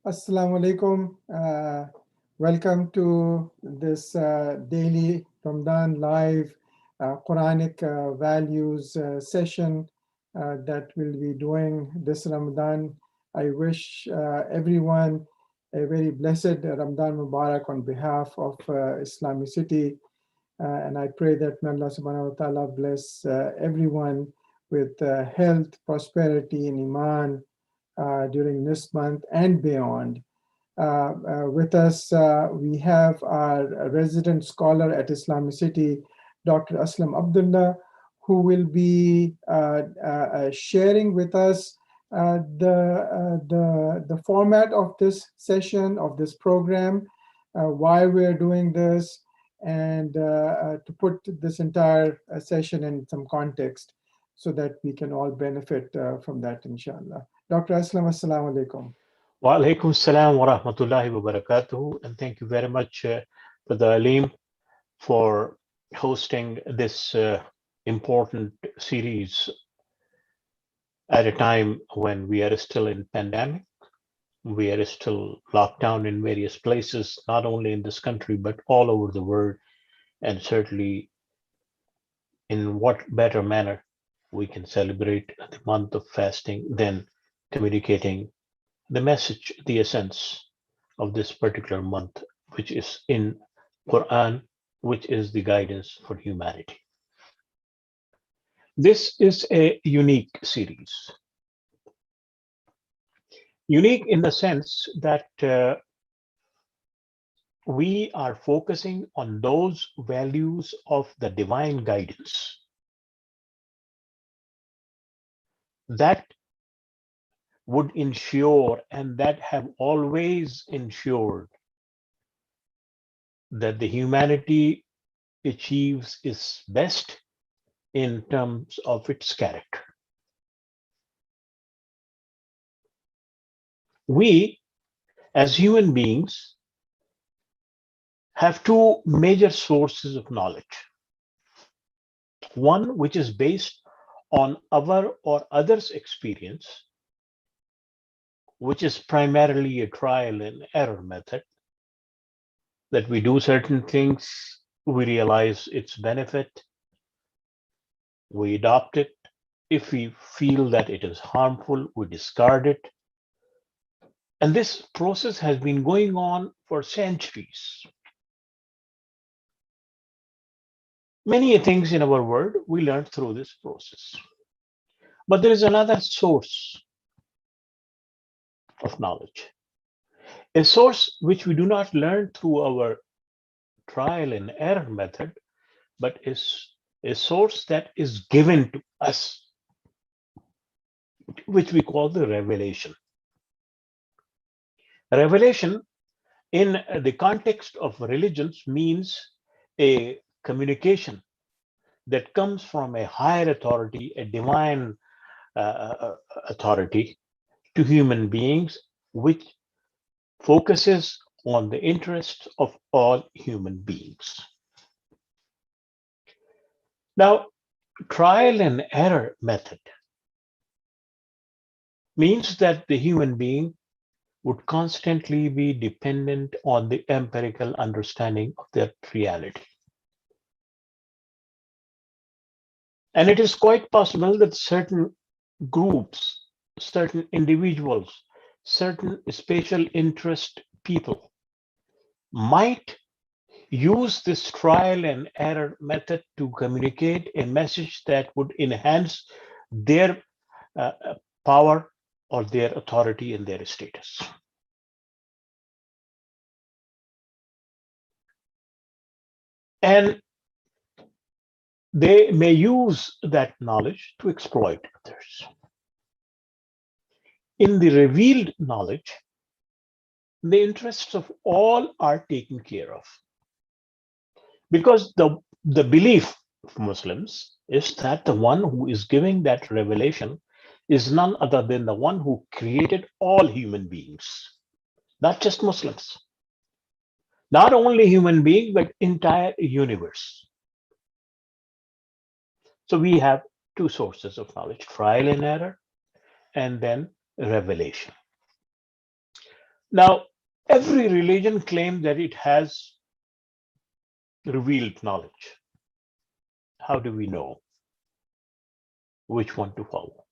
Assalamu alaikum. Welcome to this daily Ramadan live Quranic values session that we'll be doing this Ramadan. I wish everyone a very blessed Ramadan Mubarak on behalf of IslamiCity. And I pray that may Allah subhanahu wa ta'ala bless everyone with health, prosperity, and iman during this month and beyond. With us, we have our resident scholar at IslamiCity, Dr. Aslam Abdullah, who will be sharing with us the format of this session, of this program, why we're doing this, and to put this entire session in some context so that we can all benefit from that, inshallah. Dr. Aslam, assalamu alaikum. Wa alaikum salam wa rahmatullahi wa barakatuhu. And thank you very much, Brother Aleem, for hosting this important series at a time when we are still in pandemic. We are still locked down in various places, not only in this country, but all over the world. And certainly, in what better manner we can celebrate the month of fasting than communicating the message, the essence of this particular month, which is in Quran, which is the guidance for humanity. This is a unique series. Unique in the sense that we are focusing on those values of the divine guidance that would ensure and that have always ensured that the humanity achieves its best in terms of its character. We, as human beings, have two major sources of knowledge. One which is based on our or others' experience, which is primarily a trial and error method, that we do certain things, we realize its benefit, we adopt it. If we feel that it is harmful, we discard it. And this process has been going on for centuries. Many things in our world we learned through this process. But there is another source of knowledge, a source which we do not learn through our trial and error method, but is a source that is given to us, which we call the revelation. Revelation in the context of religions means a communication that comes from a higher authority, a divine authority to human beings, which focuses on the interests of all human beings. Now, trial and error method means that the human being would constantly be dependent on the empirical understanding of their reality. And it is quite possible that certain groups, certain individuals, certain special interest people might use this trial and error method to communicate a message that would enhance their power or their authority and their status. And they may use that knowledge to exploit others. In the revealed knowledge, the interests of all are taken care of. Because the belief of Muslims is that the one who is giving that revelation is none other than the one who created all human beings, not just Muslims. Not only human beings, but entire universe. So we have two sources of knowledge, trial and error, and then revelation. Now, every religion claims that it has revealed knowledge. How do we know which one to follow?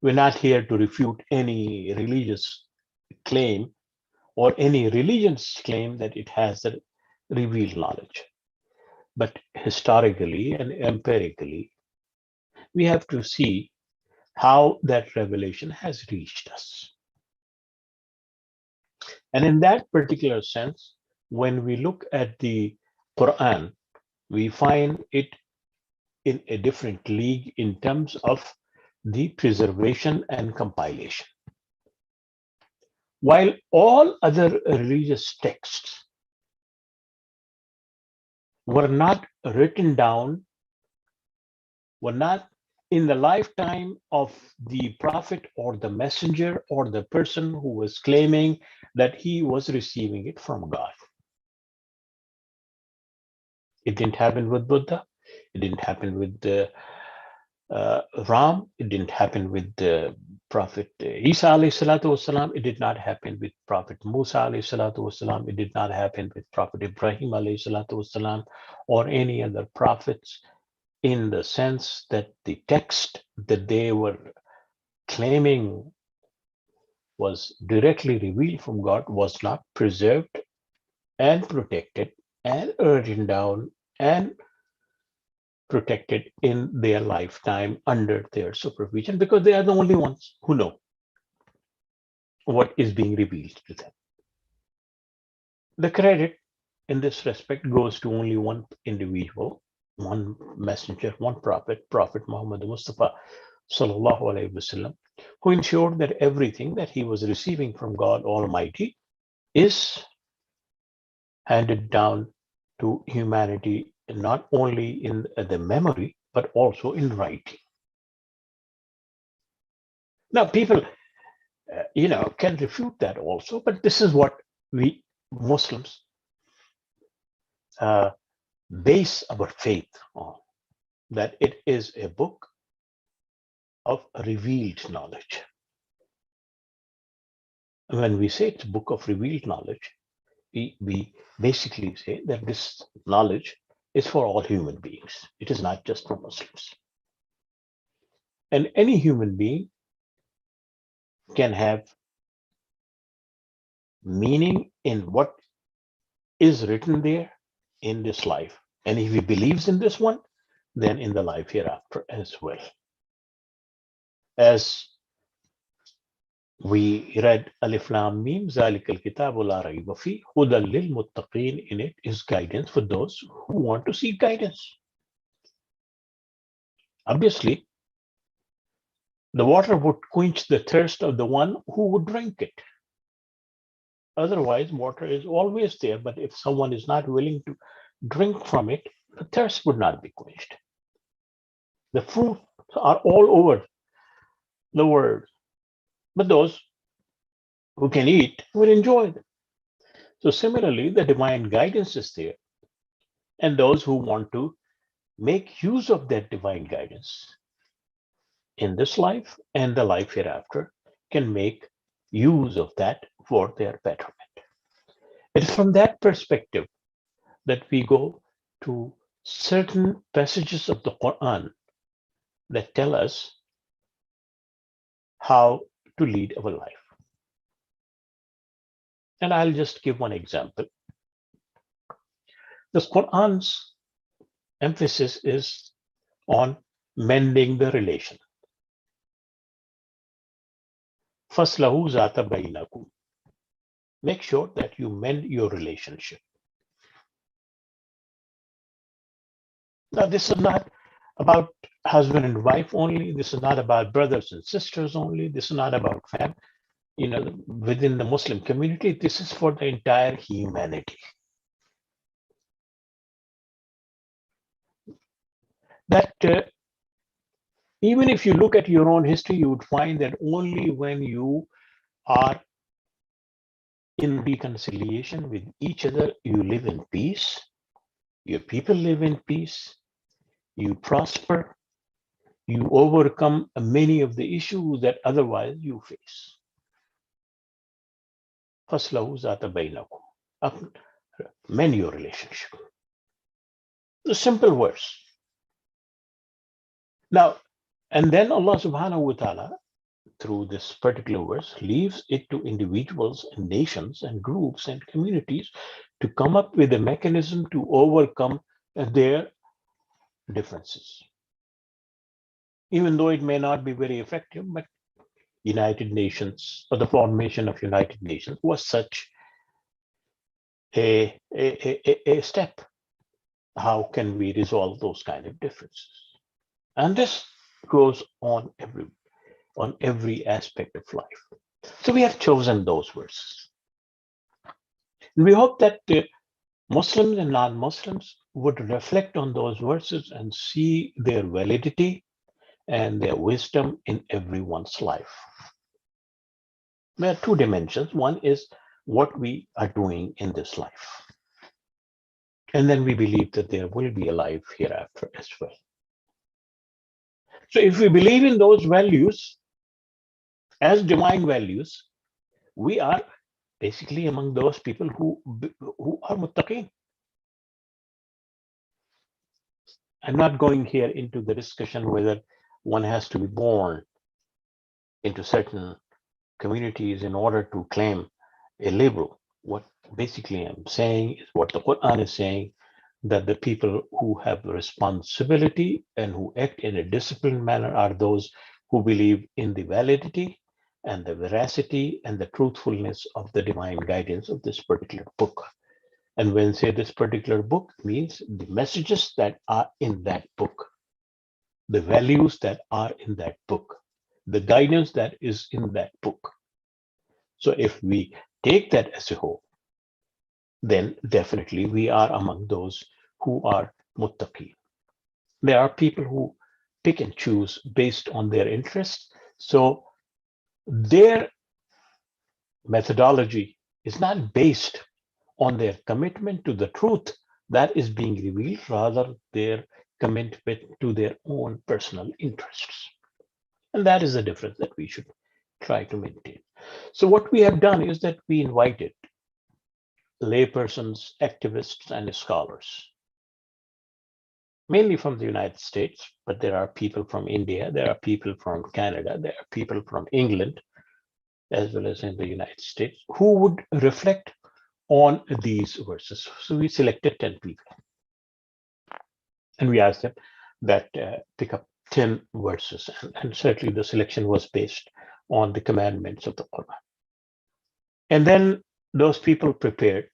We're not here to refute any religious claim or any religion's claim that it has the revealed knowledge. But historically and empirically, we have to see how that revelation has reached us. And in that particular sense, when we look at the Quran, we find it in a different league in terms of the preservation and compilation. While all other religious texts were not written down, were not in the lifetime of the prophet or the messenger or the person who was claiming that he was receiving it from God. It didn't happen with Buddha. It didn't happen with Ram. It didn't happen with Prophet Isa alayhi salatu wasalam. It did not happen with Prophet Musa alayhi salatu wasalam. It did not happen with Prophet Ibrahim alayhi salatu wasalam or any other prophets, in the sense that the text that they were claiming was directly revealed from God was not preserved and protected and written down and protected in their lifetime under their supervision, because they are the only ones who know what is being revealed to them. The credit in this respect goes to only one individual, one messenger, one prophet, Prophet Muhammad Mustafa sallallahu alaihi wasallam, who ensured that everything that he was receiving from God Almighty is handed down to humanity, not only in the memory, but also in writing. Now, people, can refute that also, but this is what we Muslims base our faith on, that it is a book of revealed knowledge. When we say it's a book of revealed knowledge, we basically say that this knowledge is for all human beings. It is not just for Muslims. And any human being can have meaning in what is written there in this life. And if he believes in this one, then in the life hereafter as well. As we read Alif Lam Mim, Zalikal Kitabu La Rayba Fi, Hudan Lil Muttaqin, in it is guidance for those who want to seek guidance. Obviously, the water would quench the thirst of the one who would drink it. Otherwise, water is always there, but if someone is not willing to drink from it, the thirst would not be quenched. The fruits are all over the world, but those who can eat will enjoy them. So similarly, the divine guidance is there, and those who want to make use of that divine guidance in this life and the life hereafter can make use of that for their betterment. It's from that perspective that we go to certain passages of the Quran that tell us how to lead our life. And I'll just give one example. The Quran's emphasis is on mending the relation. Faslahu zata bainakum. Make sure that you mend your relationship. Now, this is not about husband and wife only. This is not about brothers and sisters only. This is not about within the Muslim community. This is for the entire humanity. That even if you look at your own history, you would find that only when you are in reconciliation with each other, you live in peace, your people live in peace, you prosper, you overcome many of the issues that otherwise you face. فَأَصْلِحُوا ذَاتَ بَيْنَكُمْ. Mend your relationship. A simple verse. Now, and then Allah subhanahu wa ta'ala, through this particular verse, leaves it to individuals and nations and groups and communities to come up with a mechanism to overcome their differences. Even though it may not be very effective, but United Nations, or the formation of United Nations, was such a step. How can we resolve those kind of differences? And this goes on every aspect of life. So we have chosen those verses. We hope that Muslims and non-Muslims would reflect on those verses and see their validity and their wisdom in everyone's life. There are two dimensions. One is what we are doing in this life. And then we believe that there will be a life hereafter as well. So if we believe in those values as divine values, we are basically among those people who are muttaqin. I'm not going here into the discussion whether one has to be born into certain communities in order to claim a label. What basically I'm saying is what the Quran is saying, that the people who have responsibility and who act in a disciplined manner are those who believe in the validity and the veracity and the truthfulness of the divine guidance of this particular book. And when say this particular book, means the messages that are in that book, the values that are in that book, the guidance that is in that book. So if we take that as a whole, then definitely we are among those who are muttaqin. There are people who pick and choose based on their interests. So their methodology is not based on their commitment to the truth that is being revealed, rather their commitment to their own personal interests. And that is the difference that we should try to maintain. So what we have done is that we invited laypersons, activists, and scholars, mainly from the United States, but there are people from India, there are people from Canada, there are people from England, as well as in the United States, who would reflect on these verses. So we selected 10 people. And we asked them that pick up 10 verses. And certainly the selection was based on the commandments of the Quran. And then those people prepared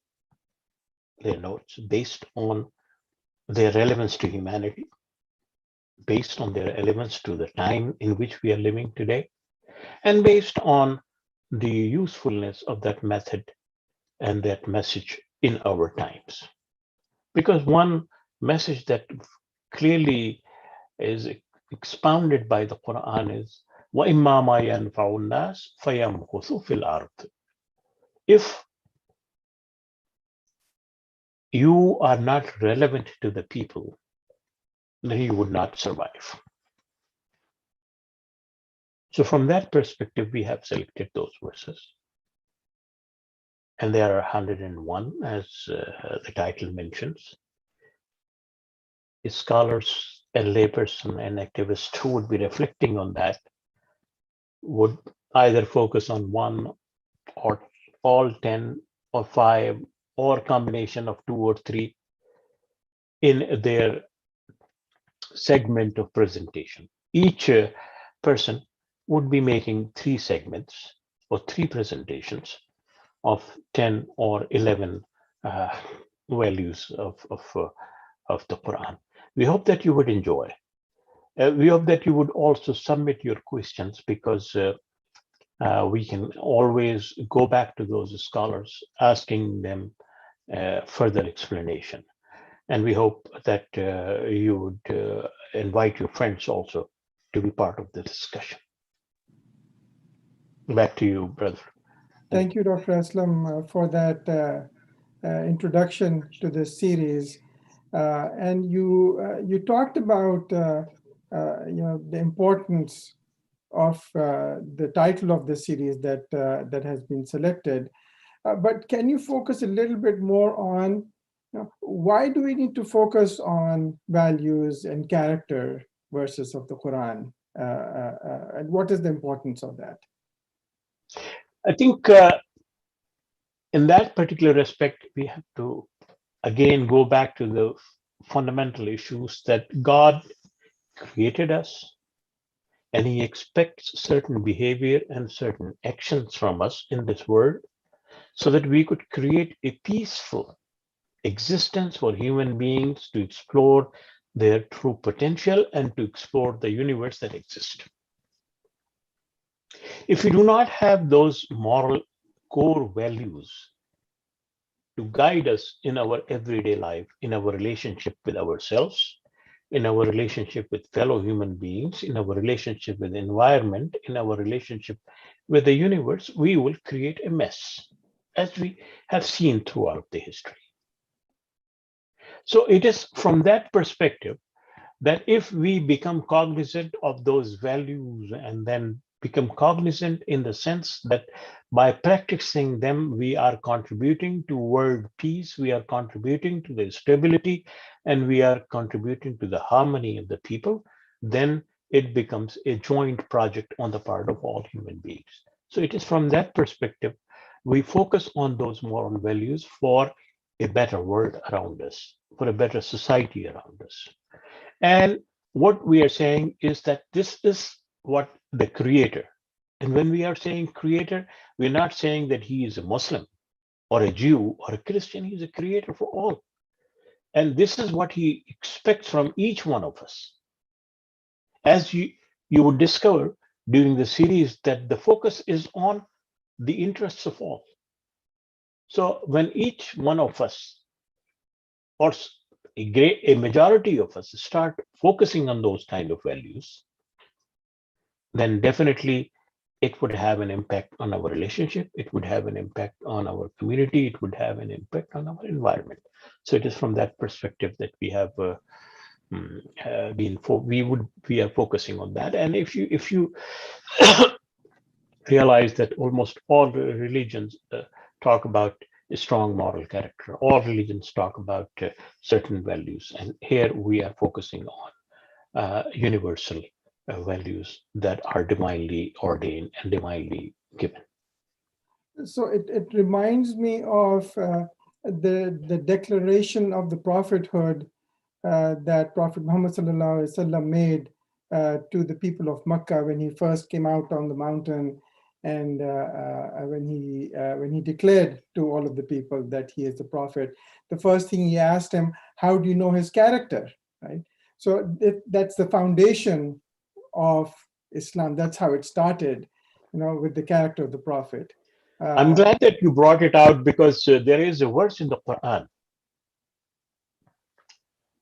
their notes based on their relevance to humanity, based on their relevance to the time in which we are living today, and based on the usefulness of that method and that message in our times. Because one message that clearly is expounded by the Quran is وَإِمَّا مَا يَنْفَعُ النَّاسِ فَيَمْكُثُ فِي الْأَرْضِ. If you are not relevant to the people, then you would not survive. So from that perspective, we have selected those verses. And there are 101, as the title mentions. Scholars and layperson and activists who would be reflecting on that would either focus on one or all 10 or 5 or combination of 2 or 3 in their segment of presentation. Each person would be making 3 segments or 3 presentations of 10 or 11 values of the Quran. We hope that you would enjoy. We hope that you would also submit your questions, because we can always go back to those scholars, asking them further explanation. And we hope that you would invite your friends also to be part of the discussion. Back to you, brother. Thank you, Dr. Aslam, for that introduction to this series. And you talked about the importance of the title of the series that has been selected. But can you focus a little bit more on why do we need to focus on values and character verses of the Quran? And what is the importance of that? I think in that particular respect, we have to again go back to the fundamental issues that God created us and he expects certain behavior and certain actions from us in this world so that we could create a peaceful existence for human beings to explore their true potential and to explore the universe that exists. If we do not have those moral core values to guide us in our everyday life, in our relationship with ourselves, in our relationship with fellow human beings, in our relationship with the environment, in our relationship with the universe, we will create a mess, as we have seen throughout the history. So it is from that perspective that if we become cognizant of those values and then become cognizant in the sense that by practicing them, we are contributing to world peace, we are contributing to the stability, and we are contributing to the harmony of the people, then it becomes a joint project on the part of all human beings. So it is from that perspective, we focus on those moral values for a better world around us, for a better society around us. And what we are saying is that this is what the creator, and when we are saying creator, we're not saying that he is a Muslim or a Jew or a Christian. He's a creator for all. And this is what he expects from each one of us. As you would discover during the series that the focus is on the interests of all. So when each one of us, or a majority of us, start focusing on those kind of values, then definitely it would have an impact on our relationship, it would have an impact on our community, it would have an impact on our environment. So it is from that perspective that we have we are focusing on that. And if you realize that almost all religions talk about a strong moral character, all religions talk about certain values, and here we are focusing on universal values that are divinely ordained and divinely given. So it reminds me of the declaration of the prophethood that Prophet Muhammad sallallahu alaihi wasallam made to the people of Makkah when he first came out on the mountain, and when he declared to all of the people that he is the prophet. The first thing he asked him, "How do you know his character?" Right. So that's the foundation of Islam. That's how it started, with the character of the prophet. I'm glad that you brought it out because there is a verse in the Quran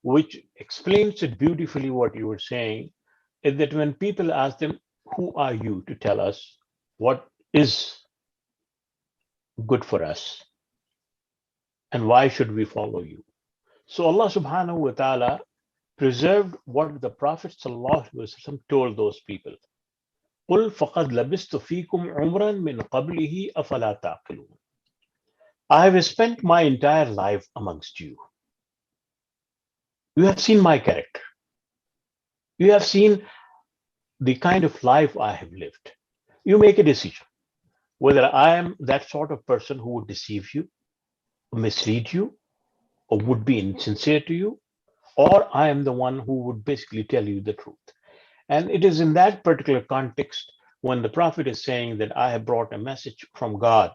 which explains it beautifully. What you were saying is that when people ask them, who are you to tell us what is good for us and why should we follow you? So Allah subhanahu wa ta'ala preserved what the Prophet sallallahu alaihi wasallam told those people. قُلْ فَقَدْ لَبِثْتُ فِيكُمْ عُمْرًا مِنْ قَبْلِهِ أَفَلَا تَعْقِلُونَ. I have spent my entire life amongst you. You have seen my character. You have seen the kind of life I have lived. You make a decision whether I am that sort of person who would deceive you, mislead you, or would be insincere to you, or I am the one who would basically tell you the truth. And it is in that particular context when the Prophet is saying that I have brought a message from God,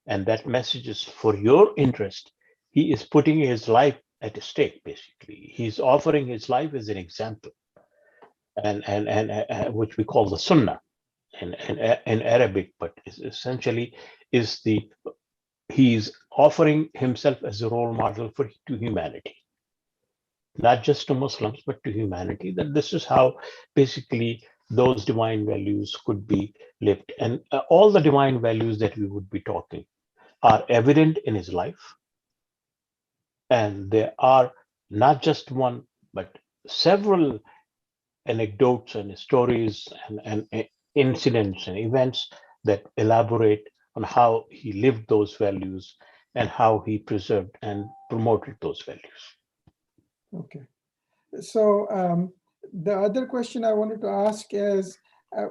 and that message is for your interest. He is putting his life at stake, basically. He's offering his life as an example, and which we call the Sunnah in Arabic, but essentially is he's offering himself as a role model to humanity, not just to Muslims, but to humanity, that this is how basically those divine values could be lived. And all the divine values that we would be talking are evident in his life. And there are not just one, but several anecdotes and stories and incidents and events that elaborate on how he lived those values and how he preserved and promoted those values. Okay. So the other question I wanted to ask is,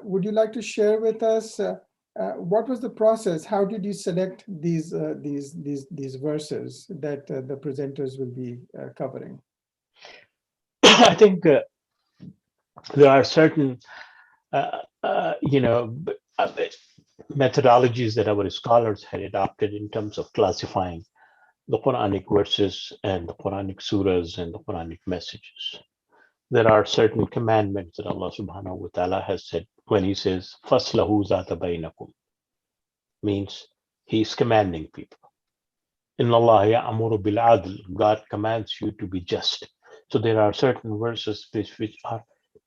would you like to share with us what was the process? How did you select these verses that the presenters will be covering? I think there are certain, methodologies that our scholars had adopted in terms of classifying the Quranic verses and the Quranic surahs and the Quranic messages. There are certain commandments that Allah subhanahu wa ta'ala has said when he says, Faslahu zata bainakum, means he's commanding people. Inna Allah ya'muru bil adl, God commands you to be just. So there are certain verses which are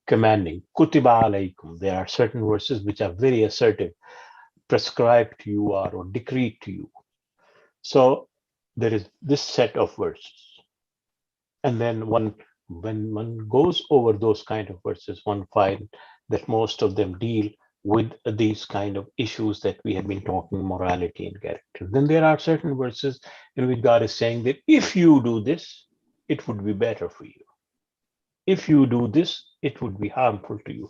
commanding. Kutiba alaykum, there are certain verses which are very assertive, prescribed to you or decreed to you. So there is this set of verses. And then when one goes over those kind of verses, one finds that most of them deal with these kind of issues that we have been talking, morality and character. Then there are certain verses in which God is saying that if you do this, it would be better for you. If you do this, it would be harmful to you.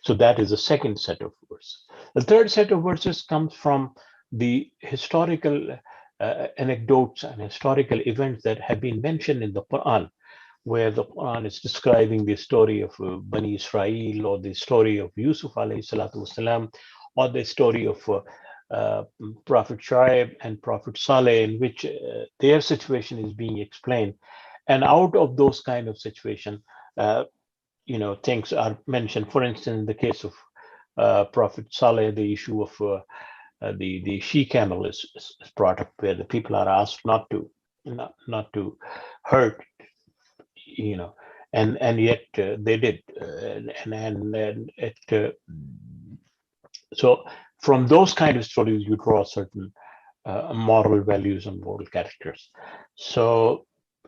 So that is the second set of verses. The third set of verses comes from the historical anecdotes and historical events that have been mentioned in the Quran, where the Quran is describing the story of Bani Israel, or the story of Yusuf alayhi salatu wasalam, or the story of Prophet Shuaib and Prophet Saleh, in which their situation is being explained. And out of those kind of situation, things are mentioned. For instance, in the case of Prophet Saleh, the issue of the she camel is brought up, where the people are asked not to hurt, and yet they did, and it. So from those kind of stories, you draw certain moral values and moral characters. So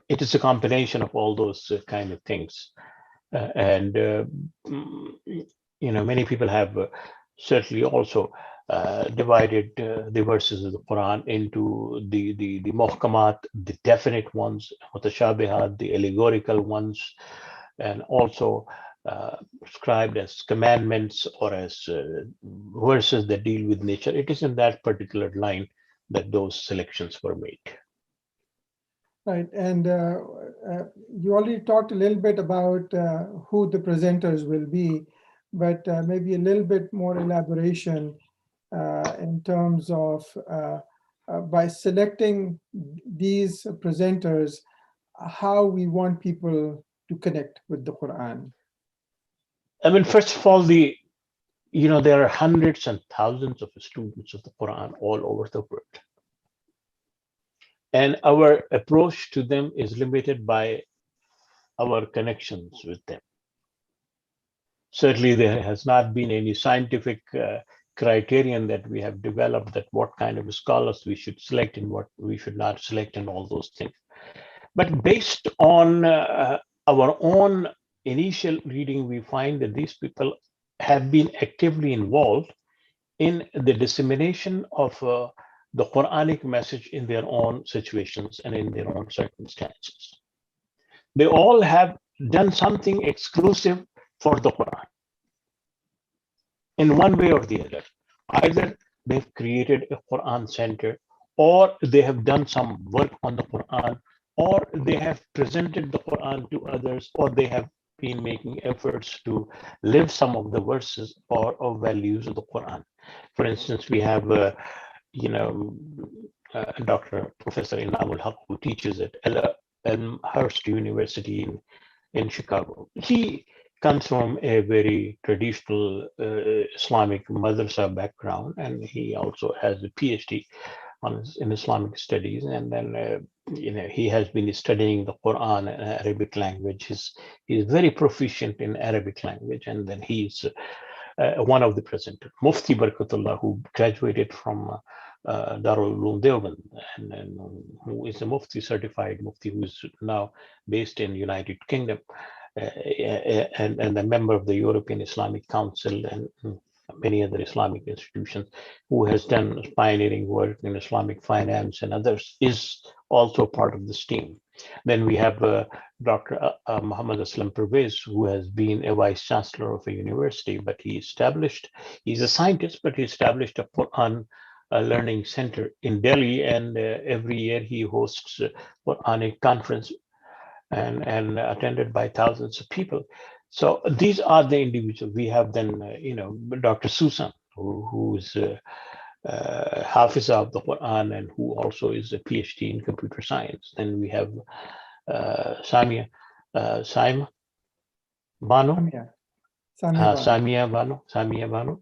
it is a combination of all those kind of things. And many people have certainly also divided the verses of the Quran into the muhkamat, the definite ones, mutashabihat, the allegorical ones, and also described as commandments or as verses that deal with nature. It is in that particular line that those selections were made. Right, and you already talked a little bit about who the presenters will be, but maybe a little bit more elaboration in terms of by selecting these presenters, how we want people to connect with the Quran. I mean, first of all, there are hundreds and thousands of students of the Quran all over the world. And our approach to them is limited by our connections with them. Certainly, there has not been any scientific criterion that we have developed that what kind of scholars we should select and what we should not select and all those things. But based on our own initial reading, we find that these people have been actively involved in the dissemination of the Quranic message in their own situations and in their own circumstances. They all have done something exclusive for the Quran in one way or the other. Either they've created a Quran center, or they have done some work on the Quran, or they have presented the Quran to others, or they have been making efforts to live some of the verses or values of the Quran. For instance, we have Dr. Professor Inam al-Haq, who teaches at Elmhurst University in Chicago. He comes from a very traditional Islamic madrasa background, and he also has a PhD in Islamic studies. And then, he has been studying the Quran in Arabic language. He's very proficient in Arabic language, and then he's one of the presenters. Mufti Barkatullah, who graduated from Darul Uloom Deoband, and who is a Mufti, certified Mufti, who is now based in United Kingdom, and a member of the European Islamic Council, and many other Islamic institutions, who has done pioneering work in Islamic finance and others, is also part of this team. Then we have Dr. Muhammad Aslam Pervez, who has been a vice chancellor of a university, but he's a scientist, but he established a Quran learning center in Delhi, and every year he hosts Quranic conference and attended by thousands of people. So these are the individuals. We have then, Dr. Susan, who's Hafiz of the Quran and who also is a PhD in computer science. Then we have Samia, Saima Banu, Samia Banu.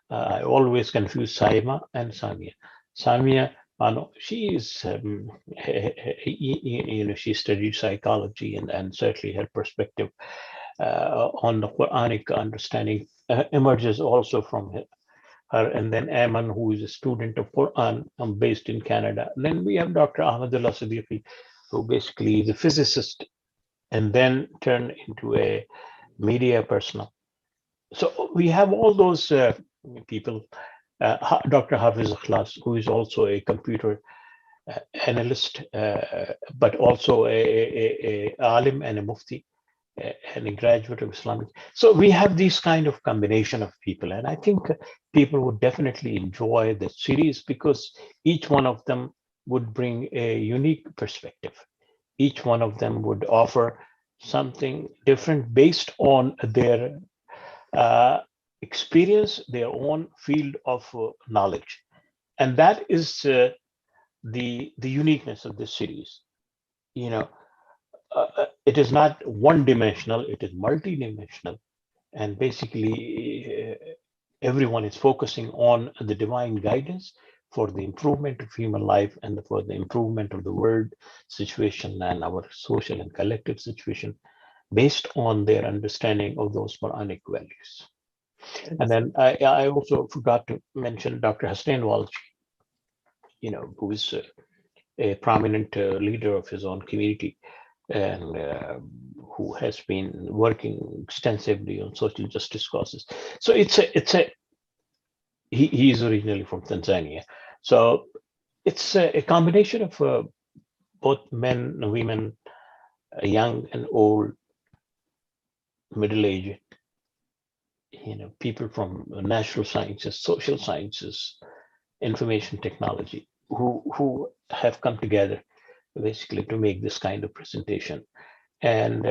I always confuse Saima and Samia. Samia Banu, she is, she studied psychology, and certainly her perspective on the Quranic understanding emerges also from her. And then Ayman, who is a student of Quran, based in Canada. Then we have Dr. Abdullah Siddiqui, who basically is a physicist and then turned into a media personnel. So we have all those people. Dr. Hafiz Akhlas, who is also a computer analyst, but also a alim and a mufti, and a graduate of Islamic. So we have this kind of combination of people, and I think people would definitely enjoy the series because each one of them would bring a unique perspective. Each one of them would offer something different based on their experience, their own field of knowledge, and that is the uniqueness of this series. It is not one-dimensional; it is multi-dimensional, and basically everyone is focusing on the divine guidance for the improvement of human life and for the improvement of the world situation and our social and collective situation based on their understanding of those Quranic values. And then I also forgot to mention Dr. Hasnain Walji, who is a prominent leader of his own community and who has been working extensively on social justice causes. So he is originally from Tanzania. So it's a combination of both men and women, young and old, middle-aged, people from natural sciences, social sciences, information technology, who have come together basically to make this kind of presentation. And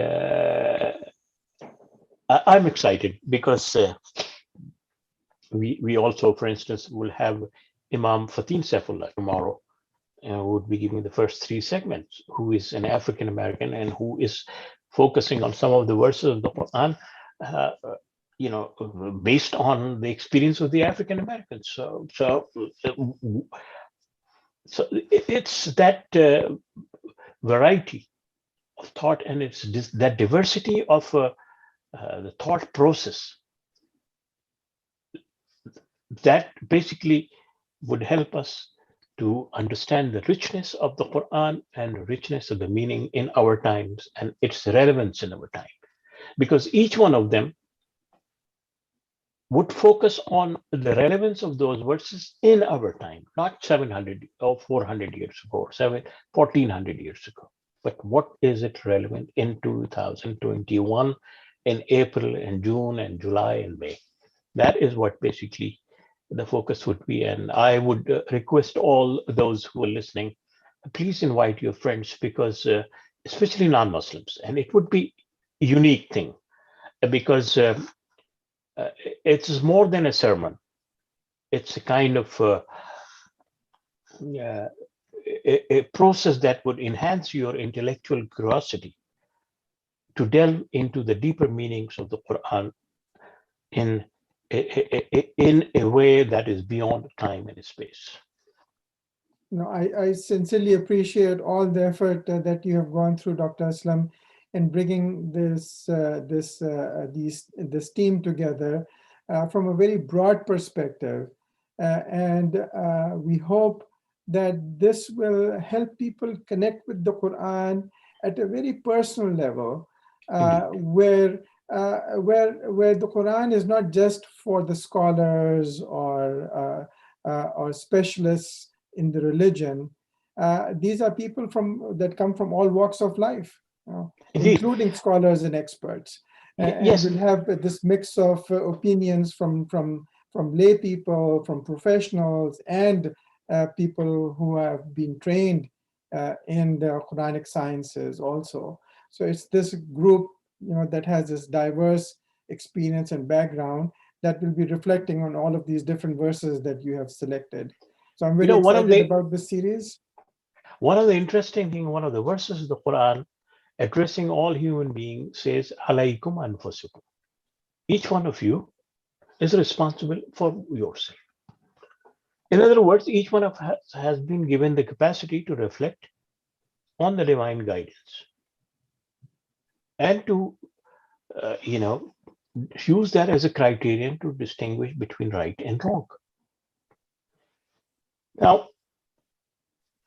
I'm excited because we also, for instance, will have Imam Fatin Saifullah tomorrow, who would be giving the first 3 segments, who is an African American and who is focusing on some of the verses of the Quran, based on the experience of the African Americans. So it's that variety of thought, and it's that diversity of the thought process that basically would help us to understand the richness of the Quran and the richness of the meaning in our times and its relevance in our time. Because each one of them would focus on the relevance of those verses in our time, not 700 or 400 years ago, or 1400 years ago. But what is it relevant in 2021, in April and June and July and May? That is what basically the focus would be. And I would request all those who are listening, please invite your friends, because especially non-Muslims, and it would be a unique thing because it's more than a sermon. It's a kind of a process that would enhance your intellectual curiosity to delve into the deeper meanings of the Quran in a way that is beyond time and space. I sincerely appreciate all the effort that you have gone through, Dr. Aslam, in bringing this team together from a very broad perspective, and we hope that this will help people connect with the Quran at a very personal level, where where the Quran is not just for the scholars or specialists in the religion. These are people that come from all walks of life, Indeed. including scholars and experts, and Yes. we'll have this mix of opinions from lay people, from professionals, and people who have been trained in the Quranic sciences also. So it's this group, that has this diverse experience and background that will be reflecting on all of these different verses that you have selected. So I'm very One of excited the about this series. interesting thing, one of the verses of the Quran addressing all human beings says, "Alaykum anfusikum." Each one of you is responsible for yourself. In other words, each one of us has been given the capacity to reflect on the divine guidance and to, use that as a criterion to distinguish between right and wrong. Now,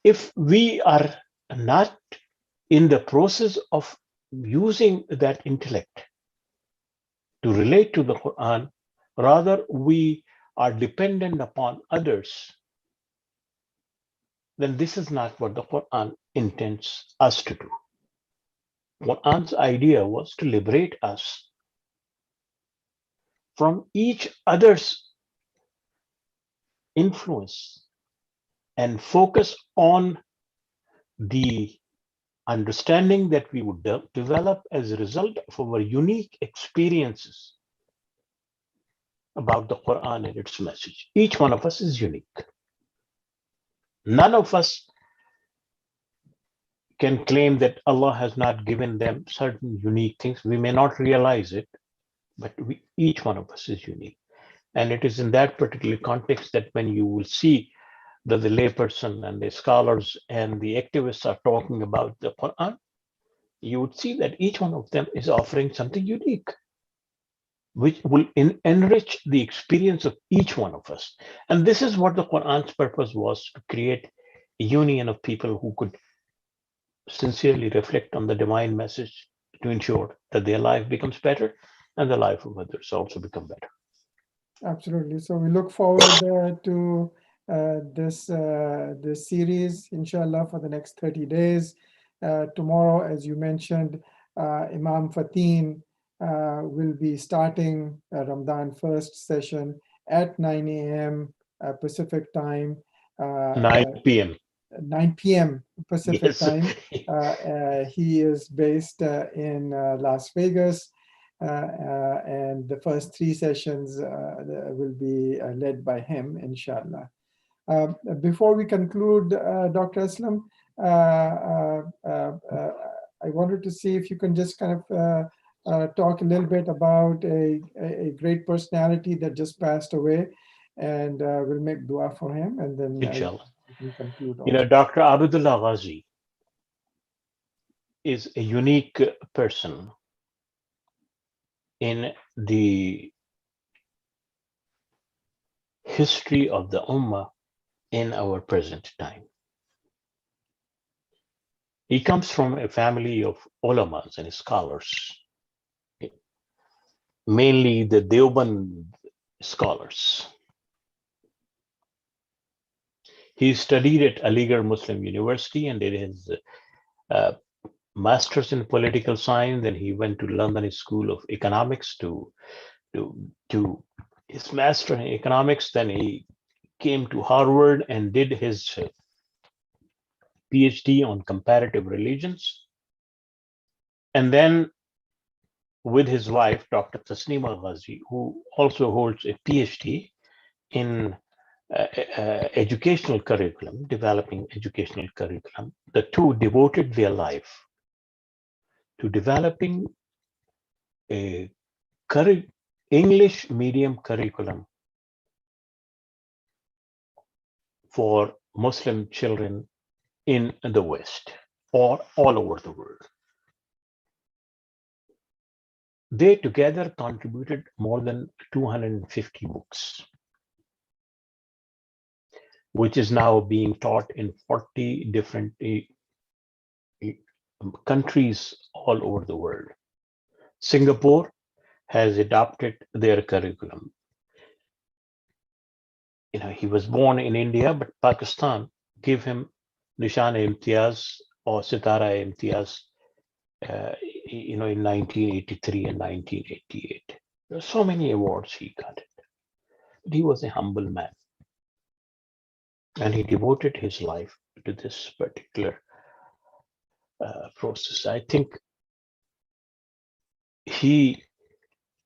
if we are not in the process of using that intellect to relate to the Quran, rather we are dependent upon others, then this is not what the Quran intends us to do. Quran's idea was to liberate us from each other's influence and focus on the understanding that we would develop as a result of our unique experiences about the Quran and its message. Each one of us is unique. None of us can claim that Allah has not given them certain unique things. We may not realize it, but each one of us is unique. And it is in that particular context that when you will see that the layperson and the scholars and the activists are talking about the Quran, you would see that each one of them is offering something unique, which will enrich the experience of each one of us. And this is what the Quran's purpose was, to create a union of people who could sincerely reflect on the divine message to ensure that their life becomes better and the life of others also become better. Absolutely. So we look forward to this series, inshallah, for the next 30 days. Tomorrow, as you mentioned, Imam Fatin will be starting Ramadan first session at 9 a.m. Pacific time. 9 p.m. 9 p.m. Pacific Yes. time. He is based in Las Vegas, and the first 3 sessions will be led by him, inshallah. Before we conclude, Dr. Aslam, I wanted to see if you can just kind of talk a little bit about a great personality that just passed away, and we'll make dua for him, and then Inshallah. we can conclude also. Dr. Abdullah Ghazi is a unique person in the history of the Ummah in our present time. He comes from a family of ulamas and scholars, mainly the Deoband scholars. He studied at Aligarh Muslim University and did his master's in political science. Then he went to London School of Economics to his master in economics. Then he came to Harvard and did his PhD on comparative religions. And then with his wife, Dr. Tasneema Ghazi, who also holds a PhD in educational curriculum, developing educational curriculum, the two devoted their life to developing a English medium curriculum for Muslim children in the West or all over the world. They together contributed more than 250 books, which is now being taught in 40 different countries all over the world. Singapore has adopted their curriculum. He was born in India, but Pakistan gave him Nishan-e-Imtiyaz or Sitara-e-Imtiyaz, in 1983 and 1988. There are so many awards he got it. But he was a humble man, and he devoted his life to this particular process. I think he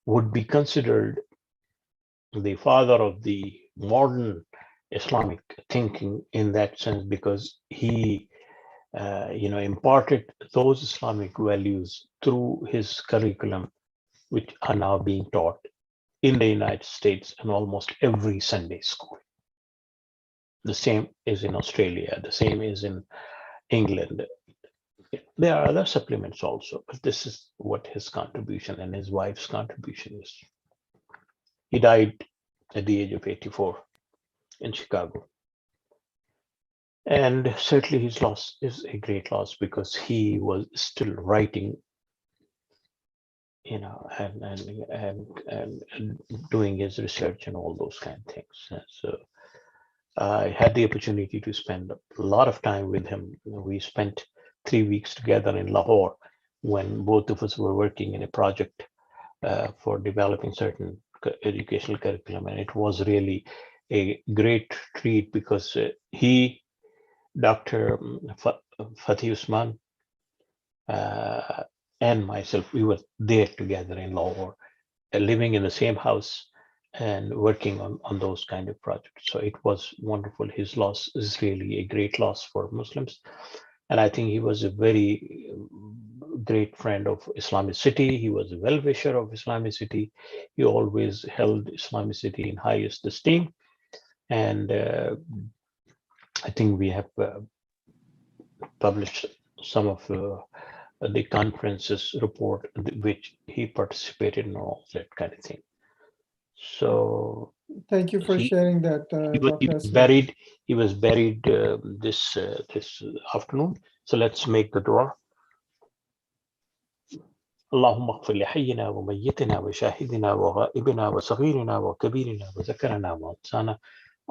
would be considered the father of the modern Islamic thinking in that sense, because he imparted those Islamic values through his curriculum, which are now being taught in the United States in almost every Sunday school. The same is in Australia, the same is in England. There are other supplements also, but this is what his contribution and his wife's contribution is. He died at the age of 84 in Chicago. And certainly his loss is a great loss, because he was still writing, and doing his research and all those kind of things. And so I had the opportunity to spend a lot of time with him. We spent 3 weeks together in Lahore when both of us were working in a project for developing certain educational curriculum. And it was really a great treat, because he, Dr. Fatih Usman, and myself, we were there together in Lahore, living in the same house and working on those kind of projects. So it was wonderful. His loss is really a great loss for Muslims. And I think he was a very great friend of IslamiCity. He was a well-wisher of IslamiCity. He always held IslamiCity in highest esteem. And I think we have published some of the conferences report which he participated in, all that kind of thing. So Thank you for sharing that, he Dr. was Aslam. buried. He was buried this afternoon. So let's make the dua. اللهم اغفر لحينا وميتنا وشاهدنا وغائبنا وصغيرنا وكبيرنا وذكرنا وانسانا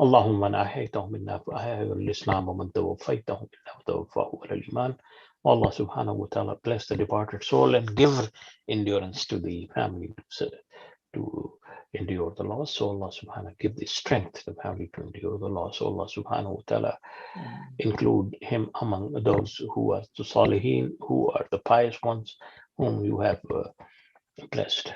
اللهم من احييته منا فاحيه الاسلام ومن توفيته منا وتوفاه على الايمان. Allah subhanahu wa ta'ala bless the departed soul and give endurance to the family to endure the loss. So Allah subhanahu give the strength to the family to endure the loss. So Allah subhanahu wa ta'ala include him among those who are the salihin, who are the pious ones, whom you have blessed.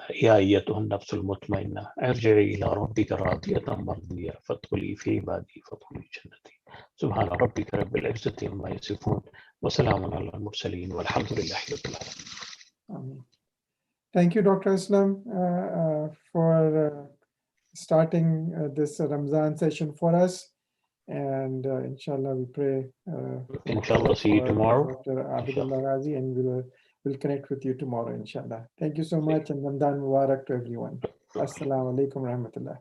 يا أيتها النفس المطمئنة ارجعي إلى ربك راضية مرضية فادخلي في عبادي فادخلي جنتي. سبحان ربك رب العزة عما يصفون وسلام على المرسلين والحمد لله رب العالمين. Thank you, Dr. Aslam, for starting this Ramzan session for us. And inshallah, we pray. Inshallah, see you tomorrow. Dr. Abdullah Ghazi, and we'll connect with you tomorrow, inshallah. Thank you so much, and Ramadan Mubarak to everyone. Assalamu alaikum rahmatullah.